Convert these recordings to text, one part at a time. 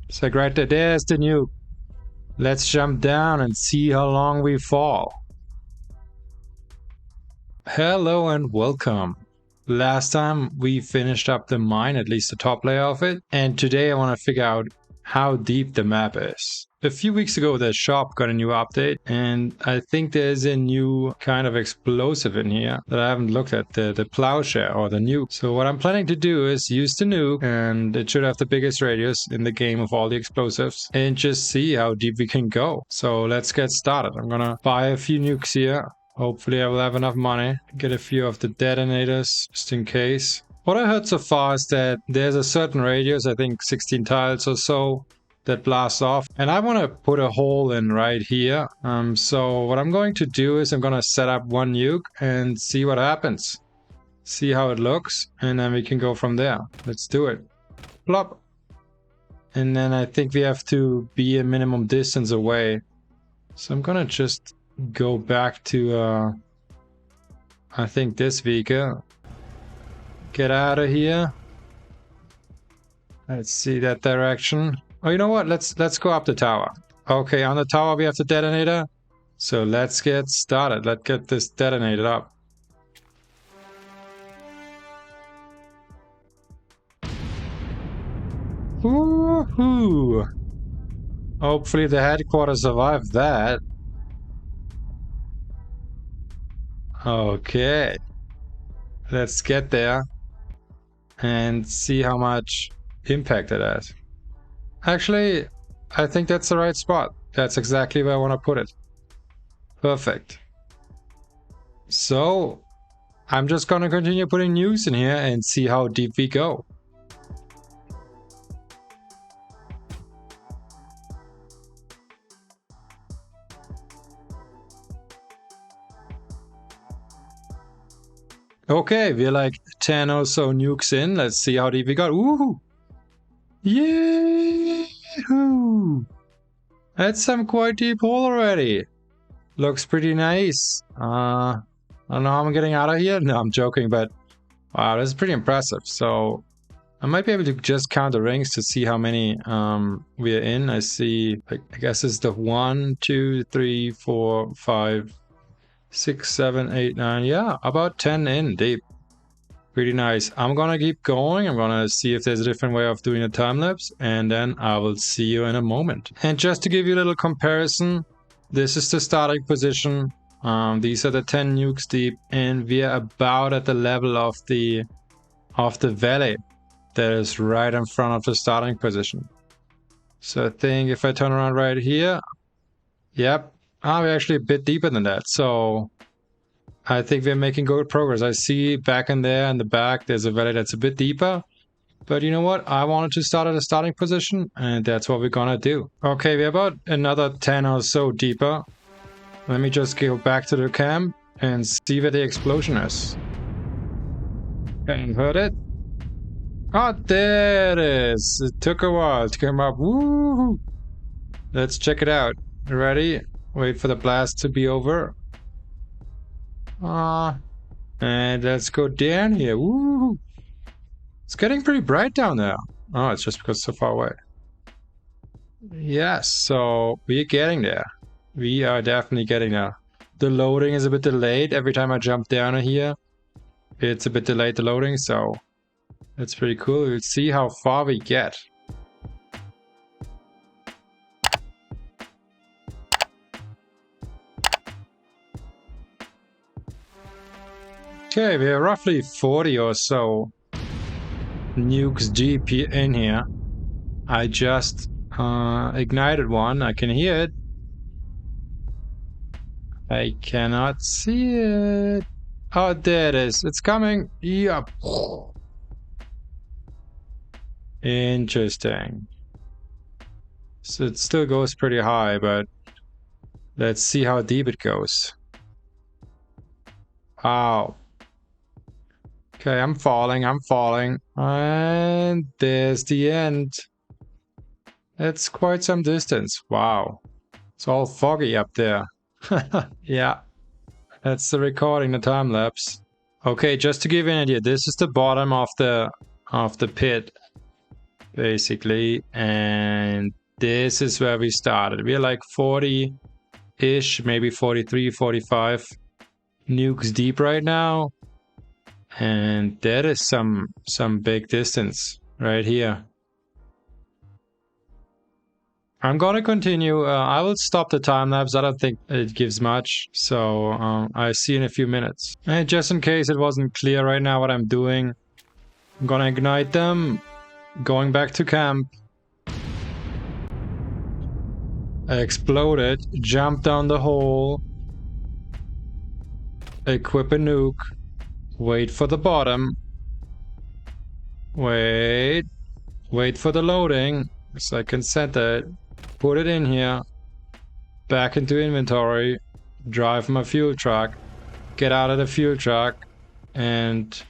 It's like right there. There's the nuke. Let's jump down and see how long we fall. Hello and welcome. Last time we finished up the mine, at least the top layer of it, and today I want to figure out how deep the map is. A few weeks ago the shop got a new update, and I think there's a new kind of explosive in here that I haven't looked at, the plowshare or the nuke. So what I'm planning to do is use the nuke, and it should have the biggest radius in the game of all the explosives, and just see how deep we can go. So let's get started. I'm gonna buy a few nukes here. Hopefully I will have enough money to get a few of the detonators, just in case. What I heard so far is that there's a certain radius, I think 16 tiles or so, that blasts off. And I want to put a hole in right here. So what I'm going to do is I'm going to set up one nuke and see what happens. See how it looks, and then we can go from there. Let's do it. Plop. And then I think we have to be a minimum distance away. So I'm going to just go back to I think this vehicle. Get out of here. Let's see that direction. Oh, you know what? Let's go up the tower. Okay, on the tower we have the detonator. So let's get started. Let's get this detonated up. Woohoo! Hopefully the headquarters survived that. Okay, let's get there and see how much impact it has. Actually, I think that's the right spot. That's exactly where I want to put it. Perfect. So I'm just gonna continue putting nukes in here and see how deep we go. Okay, we're like 10 or so nukes in. Let's see how deep we got. Woohoo! Yahoo! That's some quite deep hole already. Looks pretty nice. I don't know how I'm getting out of here. No, I'm joking, but wow, this is pretty impressive. So I might be able to just count the rings to see how many we're in. I see, I guess it's the 1, 2, 3, 4, 5, 6, 7, 8, 9, yeah, about 10 in deep. Pretty nice. I'm gonna keep going. I'm gonna see if there's a different way of doing a time lapse, and then I will see you in a moment. And just to give you a little comparison, this is the starting position. These are the 10 nukes deep, and we are about at the level of the valley that is right in front of the starting position. So I think if I turn around right here, yep. We're actually a bit deeper than that, so I think we're making good progress. I see back in there in the back, there's a valley that's a bit deeper. But you know what? I wanted to start at a starting position, and that's what we're gonna do. Okay, we're about another 10 or so deeper. Let me just go back to the camp and see where the explosion is. Haven't heard it? Oh, there it is. It took a while to come up. Woo! Let's check it out. Ready? Wait for the blast to be over. And let's go down here. Woo! It's getting pretty bright down there. Oh, it's just because it's so far away. Yes, so we're getting there. We are definitely getting there. The loading is a bit delayed. Every time I jump down here, it's a bit delayed, the loading, so that's pretty cool. We'll see how far we get. Okay, we are roughly 40 or so nukes deep in here. I just ignited one. I can hear it. I cannot see it. Oh, there it is. It's coming. Yep. Interesting. So it still goes pretty high, but let's see how deep it goes. Wow. Okay, I'm falling, and there's the end. It's quite some distance. Wow. It's all foggy up there. Yeah, that's the recording, the time lapse. Okay, just to give you an idea, this is the bottom of the pit. basically. And this is where we started. We're like 40-ish, maybe 43, 45 nukes deep right now. And that is some big distance right here. I'm gonna continue. I will stop the time lapse. I don't think it gives much, so I'll see you in a few minutes. And just in case it wasn't clear right now what I'm doing, I'm gonna ignite them, going back to camp, explode it, jump down the hole, equip a nuke, wait for the bottom, wait for the loading so I can set it. Put it in here, back into inventory, drive my fuel truck, get out of the fuel truck, and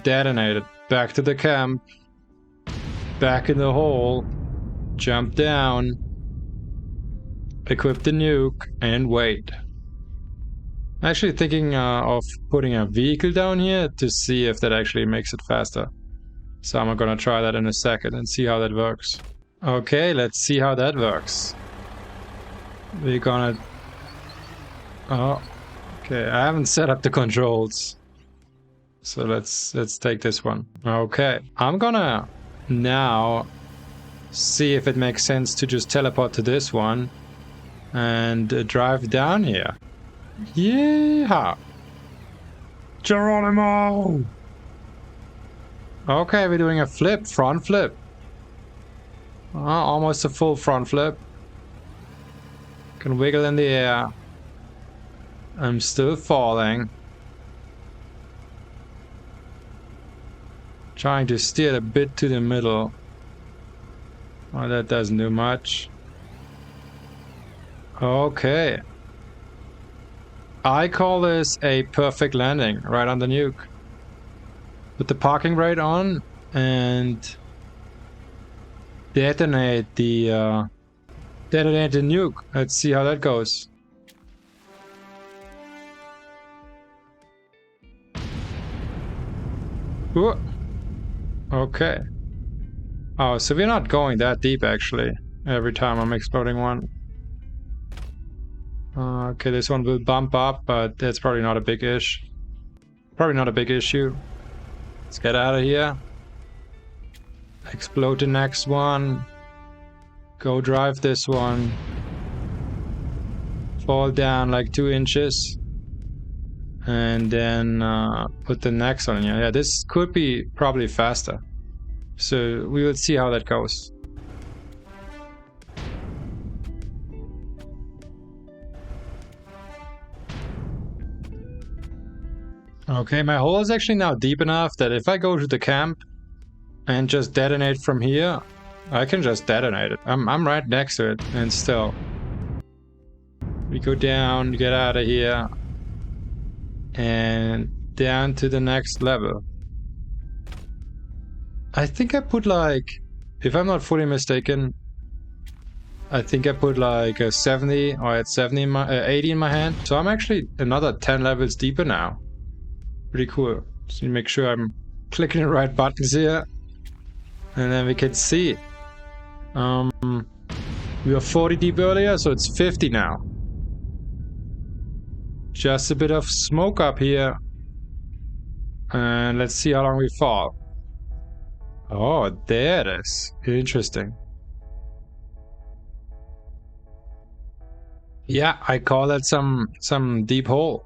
detonate it. Back to the camp, back in the hole, jump down, equip the nuke, and wait. I'm actually thinking of putting a vehicle down here to see if that actually makes it faster. So I'm gonna try that in a second and see how that works. Okay, let's see how that works. We're gonna... Oh, okay, I haven't set up the controls. So let's take this one. Okay, I'm gonna now see if it makes sense to just teleport to this one and drive down here. Yeah! Geronimo! Okay, we're doing a flip, front flip. Almost a full front flip. Can wiggle in the air. I'm still falling. Trying to steer a bit to the middle. Well, that doesn't do much. Okay. I call this a perfect landing right on the nuke. Put the parking brake on and detonate the nuke. Let's see how that goes. Ooh. Okay. Oh, so we're not going that deep actually. Every time I'm exploding one. Okay, this one will bump up, but that's probably not a big issue. Probably not a big issue. Let's get out of here. Explode the next one. Go drive this one. Fall down like 2 inches. And then put the next one in here. Yeah, this could be probably faster. So we will see how that goes. Okay, my hole is actually now deep enough that if I go to the camp and just detonate from here, I can just detonate it. I'm right next to it, and still. We go down, get out of here, and down to the next level. I think I put like, if I'm not fully mistaken, I think I put like a 70, or I had 70 in my, 80 in my hand. So I'm actually another 10 levels deeper now. Pretty cool. Just need to make sure I'm clicking the right buttons here. And then we can see. We were 40 deep earlier, so it's 50 now. Just a bit of smoke up here. And let's see how long we fall. Oh, there it is. Interesting. Yeah, I call that some deep hole.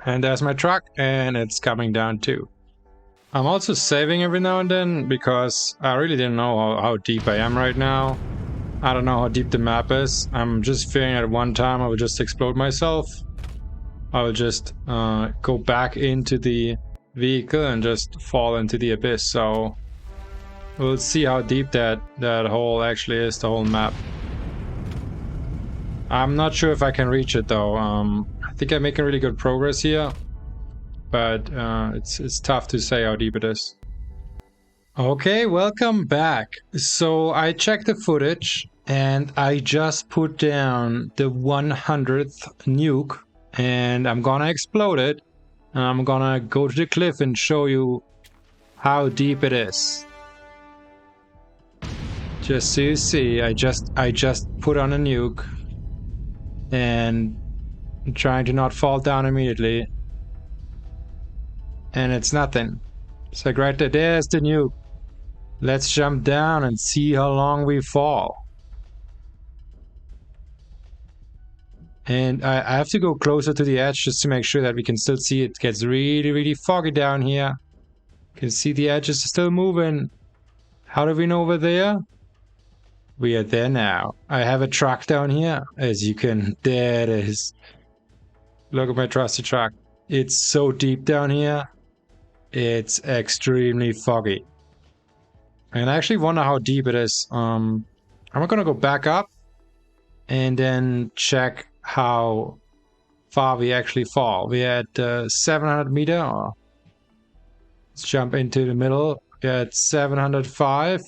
And there's my truck, and it's coming down too. I'm also saving every now and then, because I really didn't know how deep I am right now. I don't know how deep the map is. I'm just fearing at one time I will just explode myself. I will just go back into the vehicle and just fall into the abyss. So we'll see how deep that hole actually is, the whole map. I'm not sure if I can reach it though. I think I'm making really good progress here, but it's tough to say how deep it is. Okay, welcome back. So I checked the footage and I just put down the 100th nuke and I'm gonna explode it. And I'm gonna go to the cliff and show you how deep it is. Just so you see, I just put on a nuke and I'm trying to not fall down immediately. And it's nothing. It's like right there, there's the nuke. Let's jump down and see how long we fall. And I have to go closer to the edge just to make sure that we can still see it. It gets really, really foggy down here. You can see the edges are still moving. How do we know we're there? We are there now. I have a truck down here. As you can... There it is. Look at my trusty truck. It's so deep down here. It's extremely foggy. And I actually wonder how deep it is. I'm gonna go back up and then check how far we actually fall. We're at 700 meter. Let's jump into the middle. We're at 705.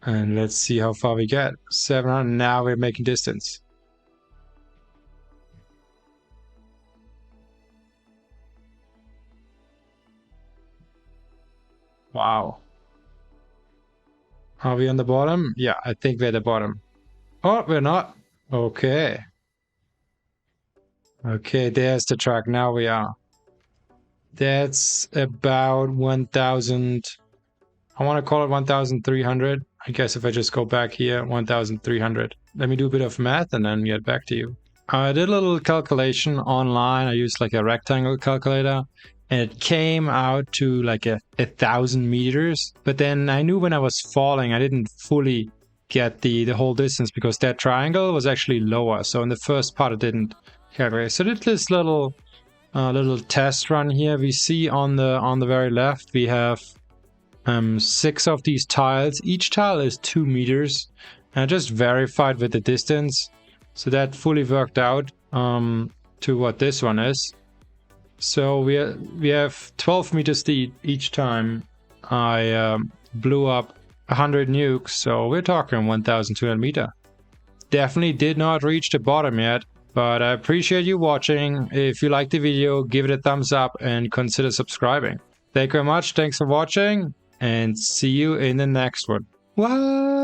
And let's see how far we get. 700. Now we're making distance. Wow. Are we on the bottom? Yeah, I think we're at the bottom. Oh, we're not. Okay. Okay, there's the track. Now we are. That's about 1,000. I want to call it 1,300. I guess if I just go back here, 1,300. Let me do a bit of math and then get back to you. I did a little calculation online. I used like a rectangle calculator. And it came out to like 1,000 meters. But then I knew when I was falling, I didn't fully get the whole distance because that triangle was actually lower. So in the first part, it didn't calculate. So I did this little test run here. We see on the very left, we have 6 of these tiles. Each tile is 2 meters. And I just verified with the distance. So that fully worked out to what this one is. So we have 12 meters each time I blew up 100 nukes, so we're talking 1,200 meter. Definitely did not reach the bottom yet, but I appreciate you watching. If you liked the video, give it a thumbs up and consider subscribing. Thank you very much, thanks for watching, and see you in the next one. What?